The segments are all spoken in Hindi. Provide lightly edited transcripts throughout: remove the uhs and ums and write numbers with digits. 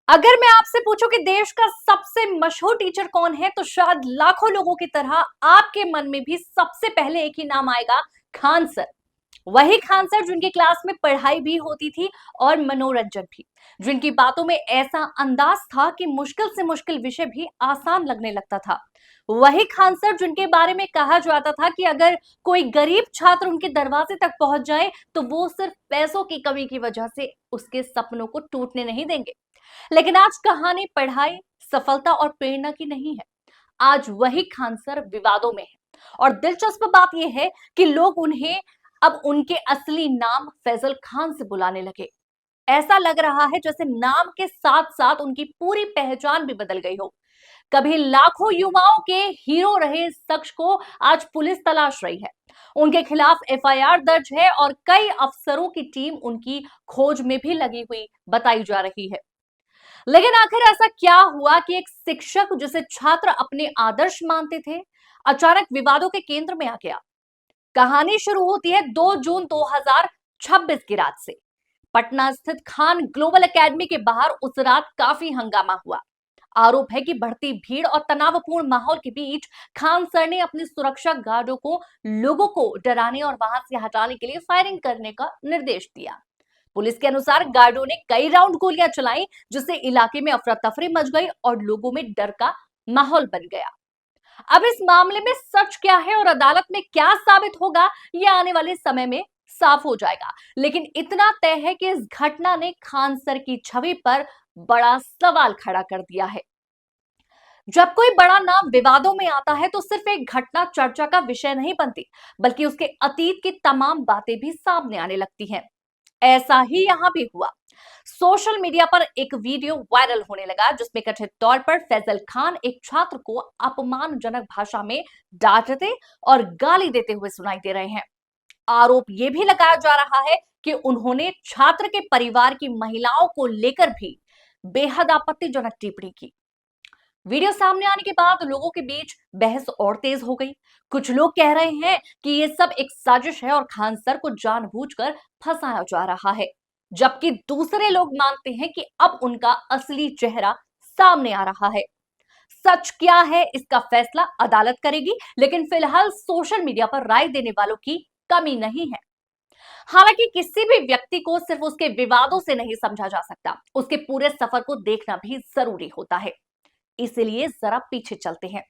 अगर मैं आपसे पूछूं कि देश का सबसे मशहूर टीचर कौन है तो शायद लाखों लोगों की तरह आपके मन में भी सबसे पहले एक ही नाम आएगा। खान सर। वही खान सर जिनकी क्लास में पढ़ाई भी होती थी और मनोरंजन भी, जिनकी बातों में ऐसा अंदाज था कि मुश्किल से मुश्किल विषय भी आसान लगने लगता था। वही खान सर जिनके बारे में कहा जाता था कि अगर कोई गरीब छात्र उनके दरवाजे तक पहुंच जाए तो वो सिर्फ पैसों की कमी की वजह से उसके सपनों को टूटने नहीं देंगे। लेकिन आज कहानी पढ़ाई, सफलता और प्रेरणा की नहीं है। आज वही खान सर विवादों में है और दिलचस्प बात यह है कि लोग उन्हें अब उनके असली नाम फैजल खान से बुलाने लगे। ऐसा लग रहा है जैसे नाम के साथ साथ उनकी पूरी पहचान भी बदल गई हो। कभी लाखों युवाओं के हीरो रहे इस शख्स को आज पुलिस तलाश रही है। उनके खिलाफ एफआईआर दर्ज है और कई अफसरों की टीम उनकी खोज में भी लगी हुई बताई जा रही है। लेकिन आखिर ऐसा क्या हुआ कि एक शिक्षक जिसे छात्र अपने आदर्श मानते थे, अचानक विवादों के केंद्र में आ गया? कहानी शुरू होती है 2 जून 2026 की रात से। पटना स्थित खान ग्लोबल एकेडमी के बाहर उस रात काफी हंगामा हुआ। आरोप है कि बढ़ती भीड़ और तनावपूर्ण माहौल के बीच खान सर ने अपने सुरक्षा गार्डों को लोगों को डराने और वहां से हटाने के लिए फायरिंग करने का निर्देश दिया। पुलिस के अनुसार गार्डों ने कई राउंड गोलियां चलाई, जिससे इलाके में अफरा तफरी मच गई और लोगों में डर का माहौल बन गया। अब इस मामले में सच क्या है और अदालत में क्या साबित होगा, यह आने वाले समय में साफ हो जाएगा। लेकिन इतना तय है कि इस घटना ने खान सर की छवि पर बड़ा सवाल खड़ा कर दिया है। जब कोई बड़ा नाम विवादों में आता है तो सिर्फ एक घटना चर्चा का विषय नहीं बनती, बल्कि उसके अतीत की तमाम बातें भी सामने आने लगती हैं। ऐसा ही यहां भी हुआ। सोशल मीडिया पर एक वीडियो वायरल होने लगा जिसमें कथित तौर पर फैजल खान एक छात्र को अपमानजनक भाषा में डांटते और गाली देते हुए सुनाई दे रहे हैं। आरोप यह भी लगाया जा रहा है कि उन्होंने छात्र के परिवार की महिलाओं को लेकर भी बेहद आपत्तिजनक टिप्पणी की। वीडियो सामने आने के बाद लोगों के बीच बहस और तेज हो गई। कुछ लोग कह रहे हैं कि ये सब एक साजिश है और खान सर को जानबूझकर फंसाया जा रहा है, जबकि दूसरे लोग मानते हैं कि अब उनका असली चेहरा सामने आ रहा है। सच क्या है इसका फैसला अदालत करेगी, लेकिन फिलहाल सोशल मीडिया पर राय देने वालों की कमी नहीं है। हालांकि किसी भी व्यक्ति को सिर्फ उसके विवादों से नहीं समझा जा सकता, उसके पूरे सफर को देखना भी जरूरी होता है। इसलिए जरा पीछे चलते हैं।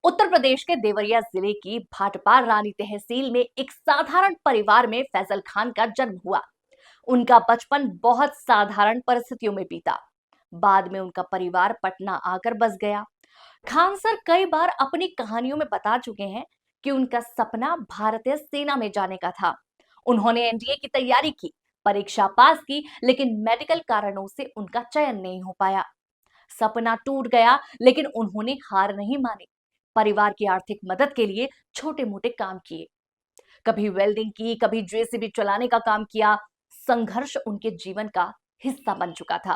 उत्तर प्रदेश के देवरिया जिले की भाटपार रानी तहसील में एक साधारण परिवार में फैजल खान का जन्म हुआ। उनका बचपन बहुत साधारण परिस्थितियों में बीता। बाद में उनका परिवार पटना आकर बस गया। खान सर कई बार अपनी कहानियों में बता चुके हैं कि उनका सपना भारतीय सेना में जाने का था। उन्होंने एनडीए की तैयारी की, परीक्षा पास की, लेकिन मेडिकल कारणों से उनका चयन नहीं हो पाया। सपना टूट गया, लेकिन उन्होंने हार नहीं मानी। परिवार की आर्थिक मदद के लिए छोटे मोटे काम किए, कभी वेल्डिंग की, कभी जेसीबी चलाने का काम किया। संघर्ष उनके जीवन का हिस्सा बन चुका था।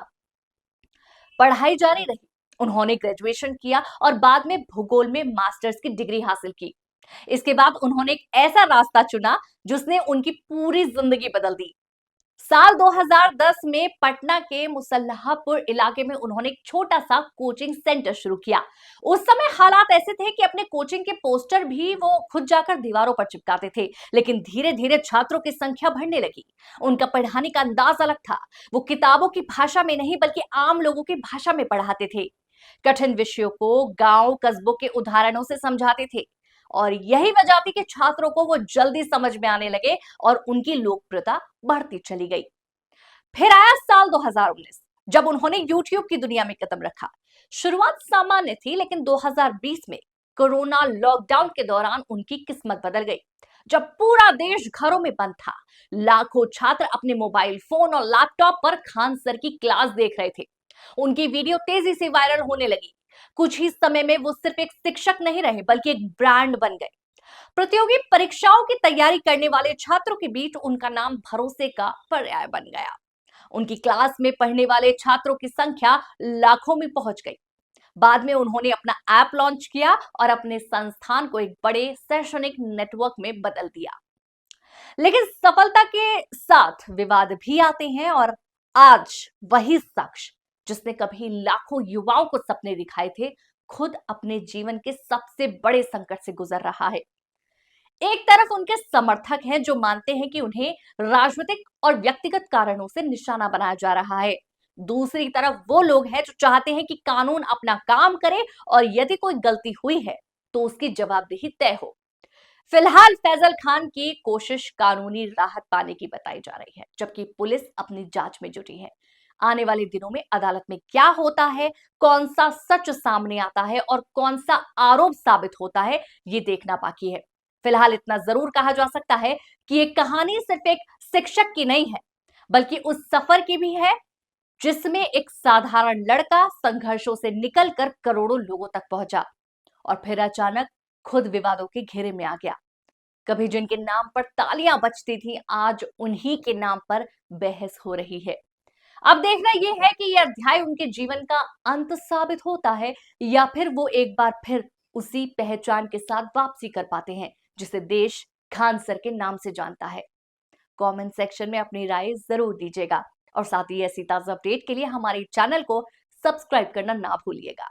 पढ़ाई जारी रही। उन्होंने ग्रेजुएशन किया और बाद में भूगोल में मास्टर्स की डिग्री हासिल की। इसके बाद उन्होंने एक ऐसा रास्ता चुना जिसने उनकी पूरी जिंदगी बदल दी। साल 2010 में पटना के मुसल्लाहपुर इलाके में उन्होंने एक छोटा सा कोचिंग सेंटर शुरू किया। उस समय हालात ऐसे थे कि अपने कोचिंग के पोस्टर भी वो खुद जाकर दीवारों पर चिपकाते थे, लेकिन धीरे धीरे छात्रों की संख्या बढ़ने लगी। उनका पढ़ाने का अंदाज अलग था। वो किताबों की भाषा में नहीं बल्कि आम लोगों की भाषा में पढ़ाते थे। कठिन विषयों को गांव कस्बों के उदाहरणों से समझाते थे और यही वजह थी कि छात्रों को वो जल्दी समझ में आने लगे और उनकी लोकप्रियता बढ़ती चली गई। फिर आया साल 2019, जब उन्होंने YouTube की दुनिया में कदम रखा। शुरुआत सामान्य थी, लेकिन 2020 में कोरोना लॉकडाउन के दौरान उनकी किस्मत बदल गई। जब पूरा देश घरों में बंद था, लाखों छात्र अपने मोबाइल फोन और लैपटॉप पर खान सर की क्लास देख रहे थे। उनकी वीडियो तेजी से वायरल होने लगी। कुछ ही समय में वो सिर्फ एक शिक्षक नहीं रहे, बल्कि एक ब्रांड बन गए। प्रतियोगी परीक्षाओं की तैयारी करने वाले छात्रों के बीच उनका नाम भरोसे का पर्याय बन गया। उनकी क्लास में पढ़ने वाले छात्रों की संख्या लाखों में पहुंच गई। बाद में उन्होंने अपना ऐप लॉन्च किया और अपने संस्थान को एक बड़े शैक्षणिक नेटवर्क में बदल दिया। लेकिन सफलता के साथ विवाद भी आते हैं और आज वही शख्स जिसने कभी लाखों युवाओं को सपने दिखाए थे, खुद अपने जीवन के सबसे बड़े संकट से गुजर रहा है। एक तरफ उनके समर्थक हैं जो मानते हैं कि उन्हें राजनीतिक और व्यक्तिगत कारणों से निशाना बनाया जा रहा है। दूसरी तरफ वो लोग हैं जो चाहते हैं कि कानून अपना काम करे और यदि कोई गलती हुई है तो उसकी जवाबदेही तय हो। फिलहाल फैजल खान की कोशिश कानूनी राहत पाने की बताई जा रही है, जबकि पुलिस अपनी जांच में जुटी है। आने वाले दिनों में अदालत में क्या होता है, कौन सा सच सामने आता है और कौन सा आरोप साबित होता है, ये देखना बाकी है। फिलहाल इतना जरूर कहा जा सकता है कि ये कहानी सिर्फ एक शिक्षक की नहीं है, बल्कि उस सफर की भी है जिसमें एक साधारण लड़का संघर्षों से निकलकर करोड़ों लोगों तक पहुंचा और फिर अचानक खुद विवादों के घेरे में आ गया। कभी जिनके नाम पर तालियां बजती थी, आज उन्हीं के नाम पर बहस हो रही है। अब देखना यह है कि यह अध्याय उनके जीवन का अंत साबित होता है या फिर वो एक बार फिर उसी पहचान के साथ वापसी कर पाते हैं जिसे देश खान सर के नाम से जानता है। कमेंट सेक्शन में अपनी राय जरूर दीजिएगा और साथ ही ऐसी ताजा अपडेट के लिए हमारे चैनल को सब्सक्राइब करना ना भूलिएगा।